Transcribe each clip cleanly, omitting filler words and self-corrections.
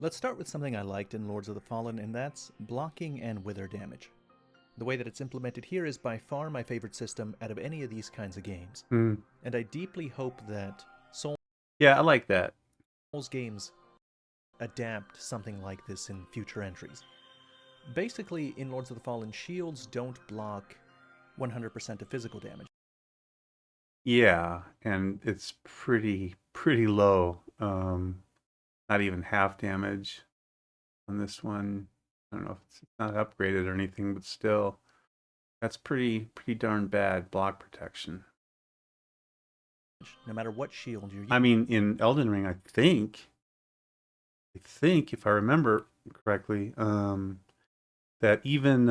Let's start with something I liked in Lords of the Fallen, and that's blocking and wither damage. The way that it's implemented here is by far my favorite system out of any of these kinds of games. Hmm. And I deeply hope that Yeah, I like that. Souls games adapt something like this in future entries. Basically, in Lords of the Fallen, shields don't block 100% of physical damage. Yeah, and it's pretty low. Not even half damage on this one. I don't know if it's not upgraded or anything, but still, that's pretty darn bad block protection. No matter what shield you're I using. mean, in Elden Ring, I think if I remember correctly, that even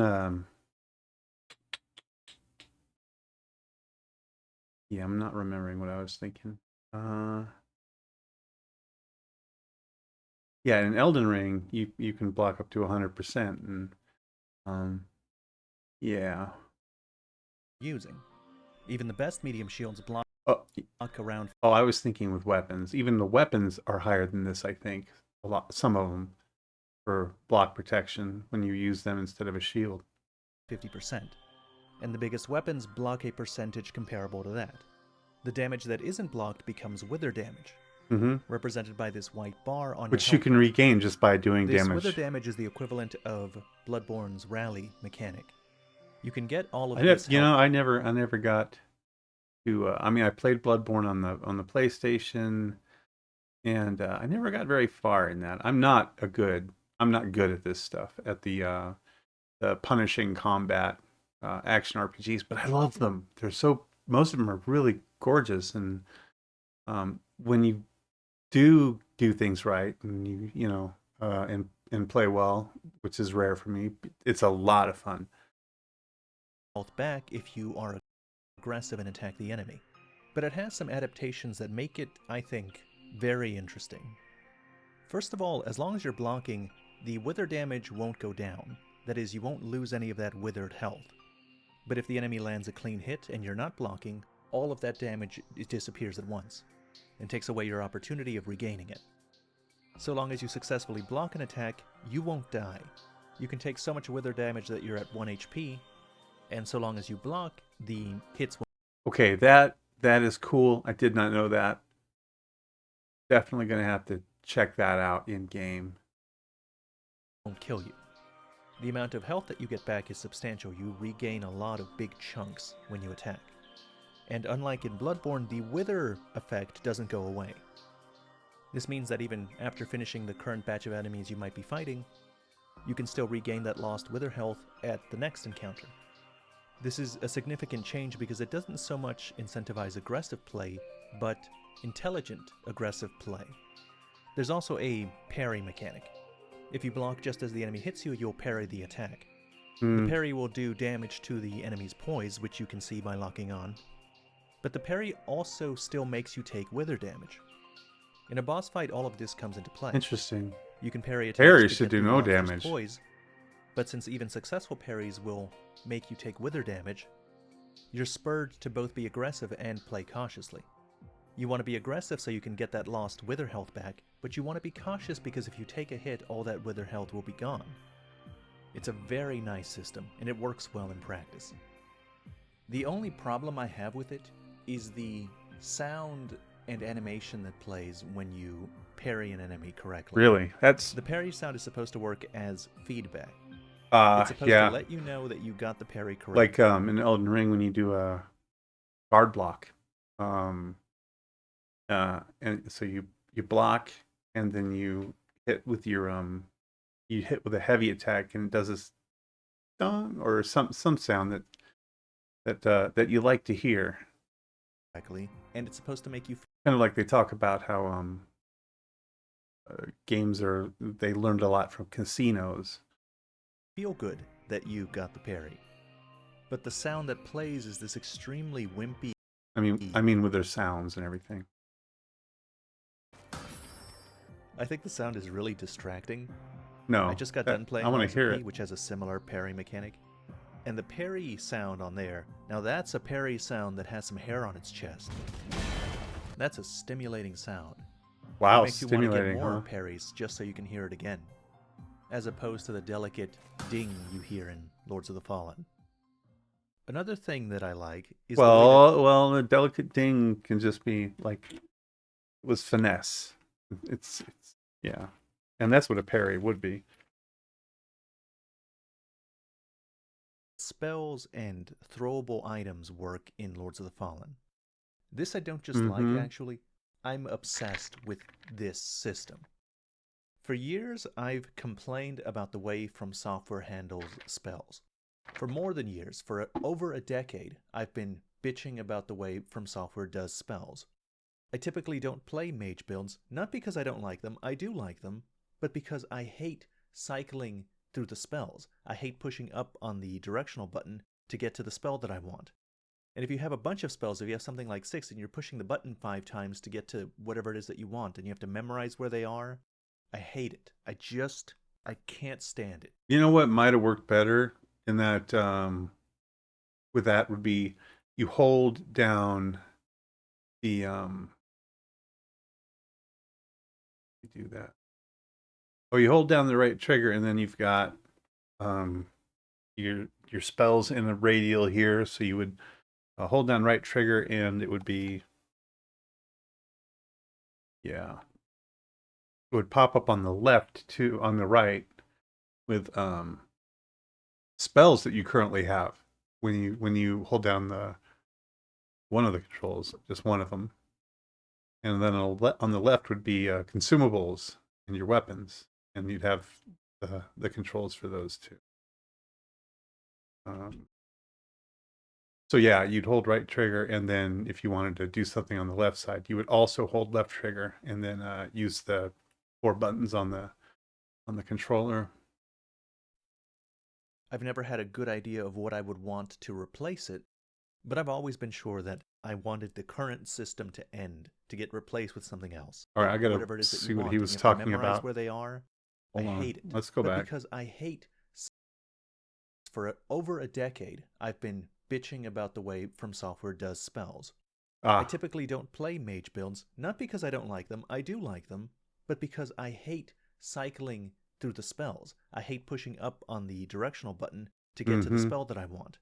yeah, I'm not remembering what I was thinking. Yeah, in Elden Ring, you can block up to 100%, and yeah. using. Even the best medium shields block Oh, around. oh, I was thinking with weapons. Even the weapons are higher than this, I think. A lot, some of them, for block protection when you use them instead of a shield. 50%. And the biggest weapons block a percentage comparable to that. The damage that isn't blocked becomes wither damage, represented by this white bar on Which your you health can bar. regain just by doing This damage. wither damage is the equivalent of Bloodborne's rally mechanic. You can get all of I this you health. know, I never got to. I mean, I played Bloodborne on the PlayStation, and I never got very far in that. I'm not good at this stuff, at the punishing combat action RPGs, but I love them. Most of them are really gorgeous, and when you do things right, and and play well, which is rare for me, it's a lot of fun. Health back if you are aggressive and attack the enemy. But it has some adaptations that make it, I think, very interesting. First of all, as long as you're blocking, the wither damage won't go down. That is, you won't lose any of that withered health. But if the enemy lands a clean hit and you're not blocking, all of that damage disappears at once, and takes away your opportunity of regaining it. So long as you successfully block an attack, you won't die. You can take so much wither damage that you're at 1 HP, and so long as you block, the hits Okay, that is cool. I did not know that. Definitely gonna have to check that out in game. won't kill you. The amount of health that you get back is substantial. You regain a lot of big chunks when you attack. And unlike in Bloodborne, the wither effect doesn't go away. This means that even after finishing the current batch of enemies you might be fighting, you can still regain that lost wither health at the next encounter. This is a significant change because it doesn't so much incentivize aggressive play, but intelligent aggressive play. There's also a parry mechanic. If you block just as the enemy hits you, you'll parry the attack. The parry will do damage to the enemy's poise, which you can see by locking on. But the parry also still makes you take wither damage. In a boss fight, all of this comes into play. Interesting. You can parry attacks Parry to should get do through no the monster's damage. poise, but since even successful parries will make you take wither damage, you're spurred to both be aggressive and play cautiously. You want to be aggressive so you can get that lost wither health back, but you want to be cautious because if you take a hit, all that wither health will be gone. It's a very nice system, and it works well in practice. The only problem I have with it is the sound and animation that plays when you parry an enemy correctly. Really? That's The parry sound is supposed to work as feedback. It's supposed to yeah. let you know that you got the parry correct. Like in Elden Ring when you do a guard block. And so you block, and then you hit with your you hit with a heavy attack, and it does this dong or some sound that you like to hear. correctly, and it's supposed to make you Kind of like they talk about how games they learned a lot from casinos. feel good that you got the parry. But the sound that plays is this extremely wimpy. I mean with their sounds and everything. I think the sound is really distracting. No, I just got done playing I want Lies to of hear P, it. which has a similar parry mechanic. And the parry sound on there, now that's a parry sound that has some hair on its chest. That's a stimulating sound. Wow, makes you want to get stimulating, more huh? parries just so you can hear it again, as opposed to the delicate ding you hear in Lords of the Fallen. Another thing that I like is the way that Well, the delicate ding can just be like was finesse. It's yeah, and that's what a parry would be. spells and throwable items work in Lords of the Fallen. This I don't just like, Mm-hmm. actually. I'm obsessed with this system. For years, I've complained about the way From Software handles spells. For more than years, for over a decade, I've been bitching about the way From Software does spells. I typically don't play mage builds, not because I don't like them, I do like them, but because I hate cycling through the spells. I hate pushing up on the directional button to get to the spell that I want. And if you have a bunch of spells, if you have something like 6 and you're pushing the button 5 times to get to whatever it is that you want, and you have to memorize where they are, I hate it. I can't stand it. You know what might have worked better in that with that would be you hold down the you do that. Oh, you hold down the right trigger and then you've got um your spells in a radial here, so you would hold down right trigger and it would be yeah. It would pop up on the left too on the right with spells that you currently have when you hold down the one of the controls, just one of them. And then on the left would be consumables and your weapons, and you'd have the controls for those two. Um, so yeah, you'd hold right trigger, and then if you wanted to do something on the left side, you would also hold left trigger, and then use the 4 buttons on the controller. I've never had a good idea of what I would want to replace it, but I've always been sure that I wanted the current system to end, to get replaced with something else. All right, I gotta Whatever it is that see you what want, he and was you have to talking memorize about. where they are. I Hold on, hate it. let's go But back. because I hate for over a decade, I've been bitching about the way From Software does spells. I Ah, typically don't play mage builds, not because I don't like them, I do like them, but because I hate cycling through the spells. I hate pushing up on the directional button to get to the mm-hmm. spell that I want.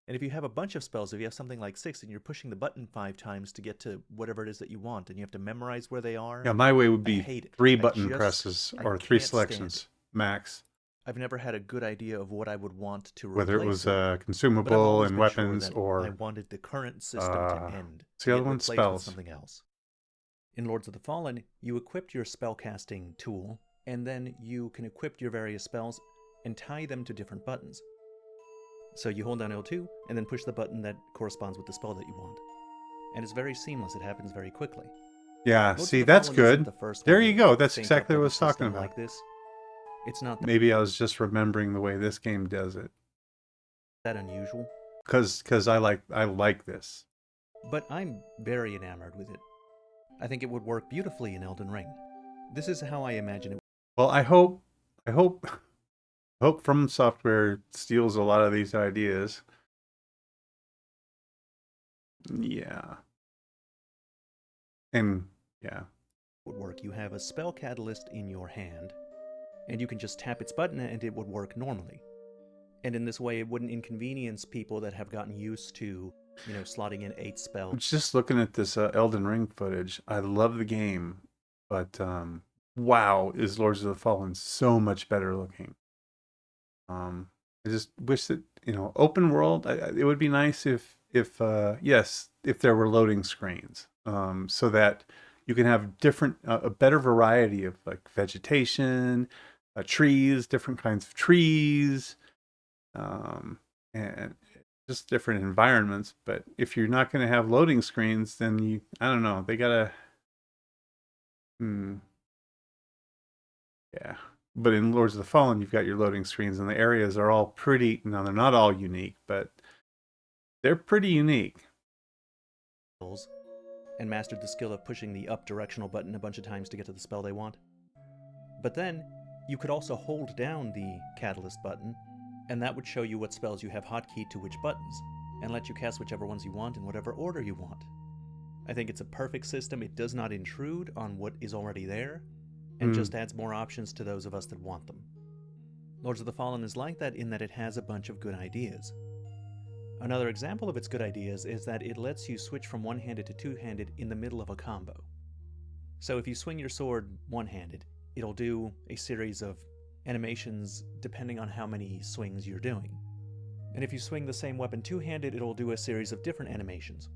And if you have a bunch of spells, if you have something like 6 and you're pushing the button 5 times to get to whatever it is that you want, and you have to memorize where they are, Yeah, my way would I be hate it. 3 button presses I or 3 can't stand it. selections max, I've never had a good idea of what I would want to whether it replace was it, but I've consumable always and been sure weapons that I or wanted the current system to end, what's to the other get one? replaced with Spells. something else. In Lords of the Fallen, you equipped your spellcasting tool, and then you can equip your various spells and tie them to different buttons. So you hold down L2 and then push the button that corresponds with the spell that you want. And it's very seamless, it happens very quickly. Yeah, Lords see, of the that's Fallen isn't good. the first There one you to go. That's think up exactly what I of a was talking system about. like this. It's not Maybe I was just remembering the way this game does it. that unusual, Cause I like this. but I'm very enamored with it. I think it would work beautifully in Elden Ring. This is how I imagine it. Well, I hope From Software steals a lot of these ideas. Yeah. And yeah. Would work. You have a spell catalyst in your hand, and you can just tap its button and it would work normally. And in this way, it wouldn't inconvenience people that have gotten used to, slotting in 8 spells. Just looking at this Elden Ring footage, I love the game, but wow, is Lords of the Fallen so much better looking. I just wish that open world. It would be nice if yes, if there were loading screens, so that you can have different a better variety of like vegetation, trees, different kinds of trees, and just different environments. But if you're not going to have loading screens, then I don't know, they gotta. Hmm, yeah. But in Lords of the Fallen, you've got your loading screens, and the areas are all pretty. No, they're not all unique, but they're pretty unique. And mastered the skill of pushing the up directional button a bunch of times to get to the spell they want. But then, you could also hold down the catalyst button, and that would show you what spells you have hotkeyed to which buttons, and let you cast whichever ones you want in whatever order you want. I think it's a perfect system. It does not intrude on what is already there, and just adds more options to those of us that want them. Lords of the Fallen is like that in that it has a bunch of good ideas. Another example of its good ideas is that it lets you switch from one-handed to two-handed in the middle of a combo. So if you swing your sword one-handed, it'll do a series of animations depending on how many swings you're doing. And if you swing the same weapon two-handed, it'll do a series of different animations.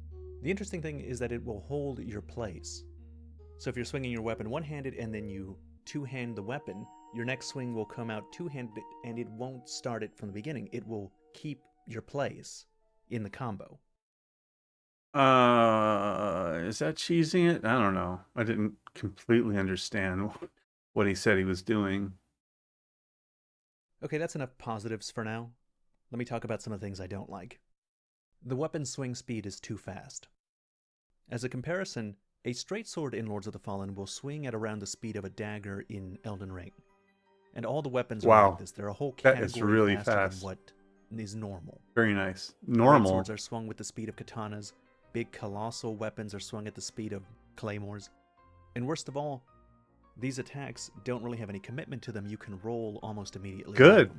The interesting thing is that it will hold your place. So if you're swinging your weapon one-handed and then you two-hand the weapon, your next swing will come out two-handed and it won't start it from the beginning. It will keep your place in the combo. Is that cheesing it? I don't know. I didn't completely understand what he said he was doing. Okay, that's enough positives for now. Let me talk about some of the things I don't like. The weapon swing speed is too fast. As a comparison, a straight sword in Lords of the Fallen will swing at around the speed of a dagger in Elden Ring. And all the weapons are like this. They're a whole category that is really faster fast. than what is normal. Very nice. Great swords are swung with the speed of katanas. Big colossal weapons are swung at the speed of claymores. And worst of all, these attacks don't really have any commitment to them. You can roll almost immediately. Good.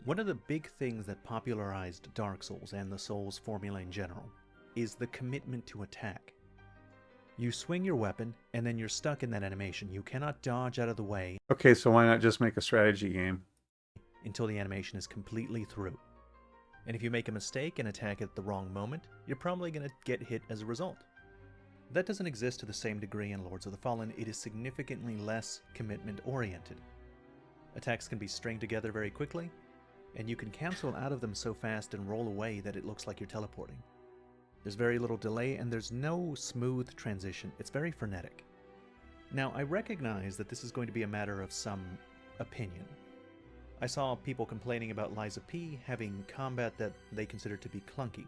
One of the big things that popularized Dark Souls and the Souls formula in general is the commitment to attack. You swing your weapon, and then you're stuck in that animation. You cannot dodge out of the way. Okay, so why not just make a strategy game? Until the animation is completely through. And if you make a mistake and attack at the wrong moment, you're probably going to get hit as a result. That doesn't exist to the same degree in Lords of the Fallen. It is significantly less commitment-oriented. Attacks can be stringed together very quickly, and you can cancel out of them so fast and roll away that it looks like you're teleporting. There's very little delay, and there's no smooth transition. It's very frenetic. Now, I recognize that this is going to be a matter of some opinion. I saw people complaining about Lies of P having combat that they consider to be clunky.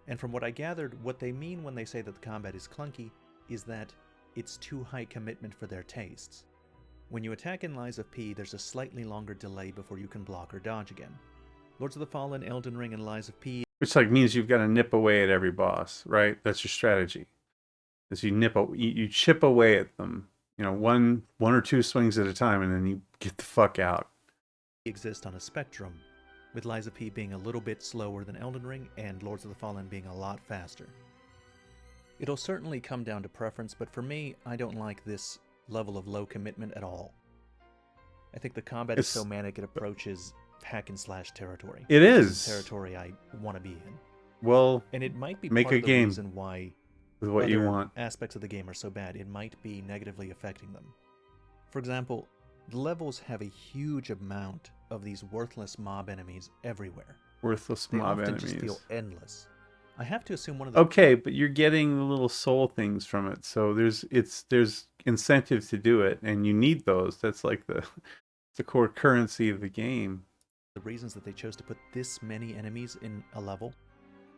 And from what I gathered, what they mean when they say that the combat is clunky is that it's too high commitment for their tastes. When you attack in Lies of P, there's a slightly longer delay before you can block or dodge again. Lords of the Fallen, Elden Ring, and Lies of P... Which means you've got to nip away at every boss, right? That's your strategy. Is you chip away at them, one or two swings at a time, and then you get the fuck out. ...exist on a spectrum, with Lies of P being a little bit slower than Elden Ring, and Lords of the Fallen being a lot faster. It'll certainly come down to preference, but for me, I don't like this level of low commitment at all. I think the combat is so manic it approaches hack and slash territory. It is territory I want to be in. Well, and it might be make part a of the game reason why with what you want. Aspects of the game are so bad. It might be negatively affecting them. For example, the levels have a huge amount of these worthless mob enemies everywhere. Worthless mob enemies. They often just feel endless. I have to assume one of the... Okay, but you're getting the little soul things from it, so there's incentive to do it, and you need those. That's like the core currency of the game. The reasons that they chose to put this many enemies in a level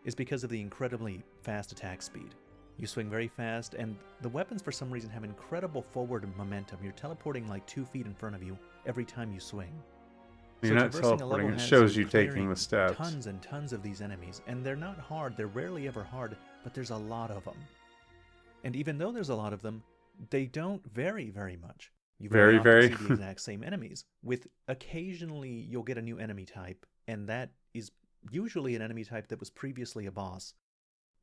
is because of the incredibly fast attack speed. You swing very fast, and the weapons for some reason have incredible forward momentum. You're teleporting like 2 feet in front of you every time you swing. You're not teleporting, it shows you taking the steps. Tons and tons of these enemies, and they're not hard, they're rarely ever hard, but there's a lot of them. And even though there's a lot of them, they don't vary very much. You very often see the exact same enemies, with occasionally you'll get a new enemy type, and that is usually an enemy type that was previously a boss,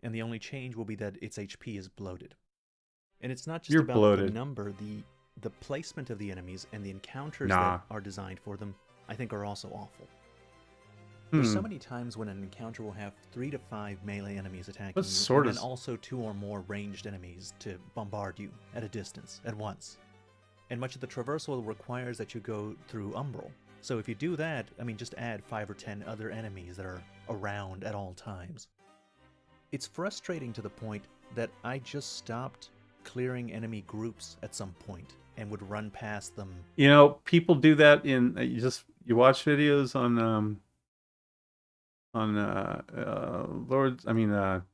and the only change will be that its HP is bloated. And it's not just about the number, the placement of the enemies and the encounters that are designed for them, I think are also awful. There's so many times when an encounter will have 3 to 5 melee enemies attacking you, and then also 2 or more ranged enemies to bombard you at a distance at once. And much of the traversal requires that you go through Umbral. So if you do that, just add 5 or 10 other enemies that are around at all times. It's frustrating to the point that I just stopped clearing enemy groups at some point and would run past them. People do that you watch videos on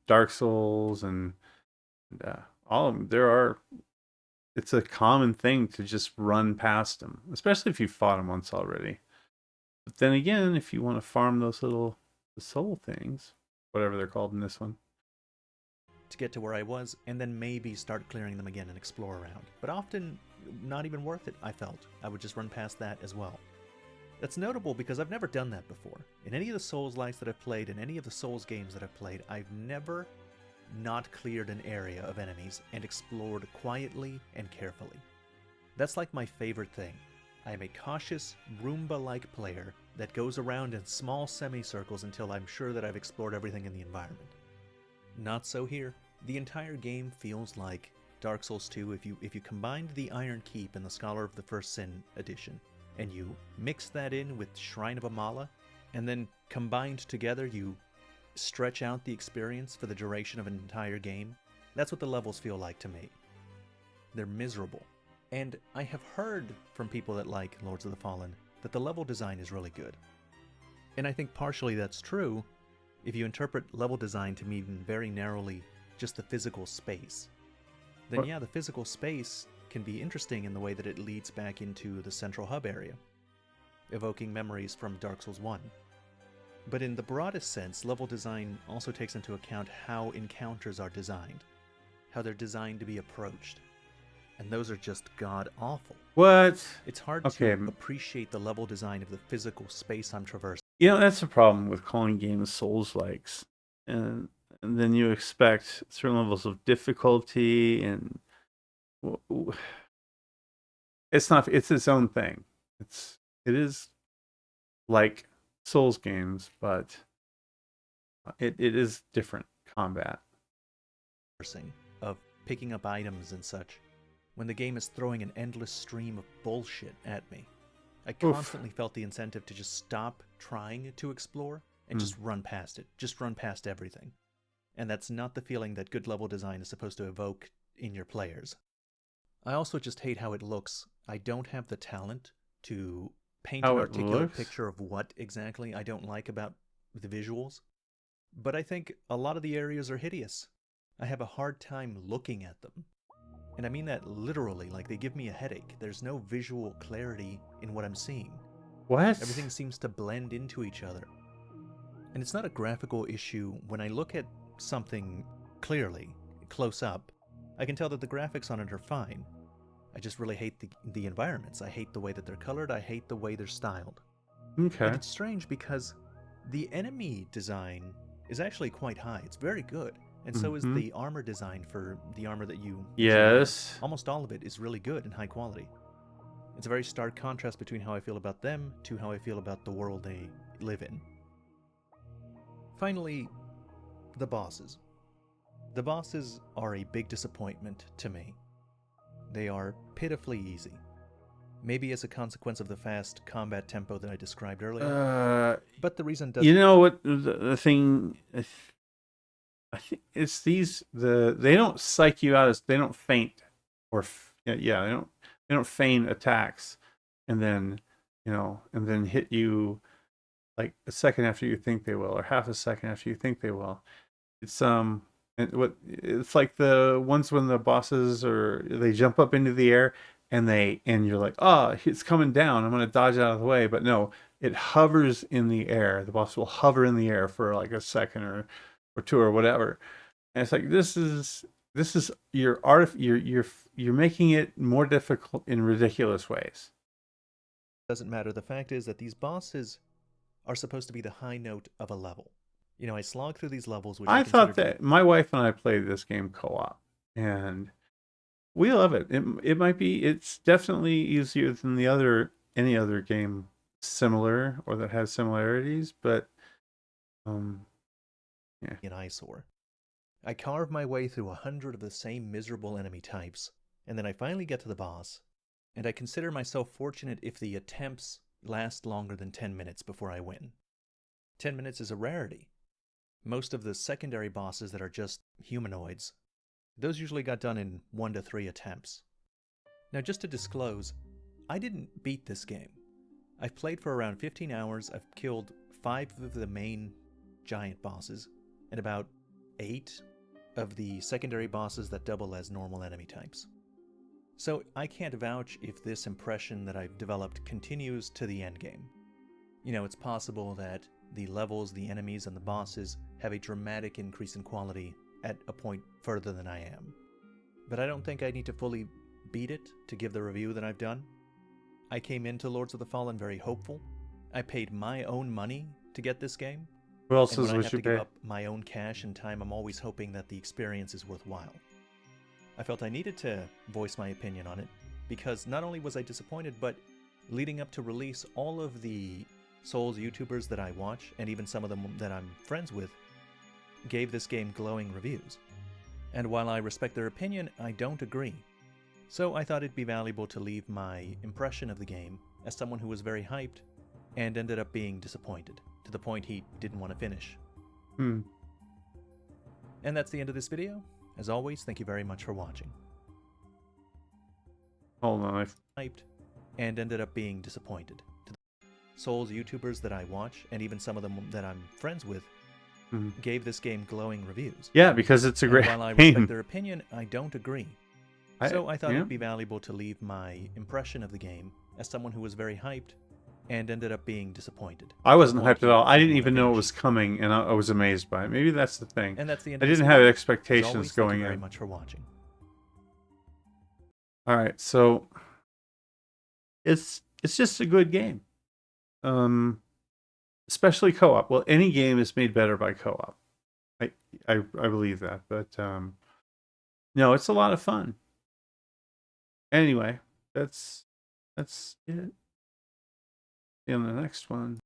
Dark Souls and all of them. It's a common thing to just run past them, especially if you fought them once already. But then again, if you want to farm those the soul things, whatever they're called in this one. to get to where I was, and then maybe start clearing them again and explore around. But often, not even worth it, I felt. I would just run past that as well. That's notable because I've never done that before. In any of the Souls-likes that I've played, in any of the Souls games that I've played, I've never not cleared an area of enemies and explored quietly and carefully. That's like my favorite thing. I am a cautious, Roomba-like player that goes around in small semicircles until I'm sure that I've explored everything in the environment. Not so here. The entire game feels like Dark Souls 2 if you combined the Iron Keep and the Scholar of the First Sin edition, and you mix that in with Shrine of Amala, and then combined together you stretch out the experience for the duration of an entire game, that's what the levels feel like to me. They're miserable. And I have heard from people that like Lords of the Fallen that the level design is really good. And I think partially that's true if you interpret level design to mean very narrowly just the physical space. Then yeah, the physical space can be interesting in the way that it leads back into the central hub area, evoking memories from Dark Souls 1. But in the broadest sense, level design also takes into account how encounters are designed, how they're designed to be approached. And those are just god-awful. What? It's hard to appreciate the level design of the physical space I'm traversing. You know, that's the problem with calling games Souls-likes. And then you expect certain levels of difficulty, and it's not, it's its own thing. It is like Souls games, but it is different combat. Of picking up items and such, when the game is throwing an endless stream of bullshit at me. I constantly felt the incentive to just stop trying to explore and just run past it. Just run past everything. And that's not the feeling that good level design is supposed to evoke in your players. I also just hate how it looks. I don't have the talent to paint an articulate picture of what exactly I don't like about the visuals. But I think a lot of the areas are hideous. I have a hard time looking at them. And I mean that literally, like they give me a headache. There's no visual clarity in what I'm seeing. What? Everything seems to blend into each other. And it's not a graphical issue. When I look at something clearly, close up, I can tell that the graphics on it are fine. I just really hate the environments. I hate the way that they're colored. I hate the way they're styled. Okay. And it's strange because the enemy design is actually quite high. It's very good. And so is the armor design for the armor that you... Yes. Almost all of it is really good and high quality. It's a very stark contrast between how I feel about them to how I feel about the world they live in. Finally, the bosses. The bosses are a big disappointment to me. They are pitifully easy. Maybe as a consequence of the fast combat tempo that I described earlier. But the reason doesn't... You know what the thing... I think it's they don't psych you out, as they don't faint they don't feign attacks and then hit you like a second after you think they will, or half a second after you think they will. It's it's like the ones when the bosses they jump up into the air and you're like, oh, it's coming down, I'm gonna dodge out of the way, but no, it hovers in the air. The boss will hover in the air for like a second or two or whatever, and it's like this is you're making it more difficult in ridiculous ways. Doesn't matter. The fact is that these bosses are supposed to be the high note of a level. You know, I slog through these levels, which I thought that my wife and I played this game co-op, and we love it. It's definitely easier than any other game similar or that has similarities, but yeah. An eyesore. I carve my way through 100 of the same miserable enemy types, and then I finally get to the boss, and I consider myself fortunate if the attempts last longer than 10 minutes before I win. 10 minutes is a rarity. Most of the secondary bosses that are just humanoids, those usually got done in 1 to 3 attempts. Now just to disclose, I didn't beat this game. I've played for around 15 hours, I've killed 5 of the main giant bosses, and about 8 of the secondary bosses that double as normal enemy types. So I can't vouch if this impression that I've developed continues to the endgame. You know, it's possible that the levels, the enemies, and the bosses have a dramatic increase in quality at a point further than I am. But I don't think I need to fully beat it to give the review that I've done. I came into Lords of the Fallen very hopeful. I paid my own money to get this game. Who else And when is I what have you to give pay? up my own cash and time, I'm always hoping that the experience is worthwhile. I felt I needed to voice my opinion on it, because not only was I disappointed, but leading up to release, all of the Souls YouTubers that I watch, and even some of them that I'm friends with, gave this game glowing reviews. And while I respect their opinion, I don't agree. So I thought it'd be valuable to leave my impression of the game as someone who was very hyped and ended up being disappointed, to the point he didn't want to finish. And that's the end of this video. As always, thank you very much for watching. Hold on. Hyped and ended up being disappointed. To the Souls YouTubers that I watch, and even some of them that I'm friends with, gave this game glowing reviews. Yeah, because it's a great while I game. respect their opinion, I don't agree. So I thought it'd be valuable to leave my impression of the game as someone who was very hyped and ended up being disappointed. I wasn't hyped at all. I didn't even know it was coming, and I was amazed by it. Maybe that's the thing. And that's the end I of this didn't have video. expectations As always, going thank you very in. much for watching. All right, so it's just a good game. Especially co-op. Well, any game is made better by co-op. I believe that, but no, it's a lot of fun. Anyway, that's it. See you on the next one.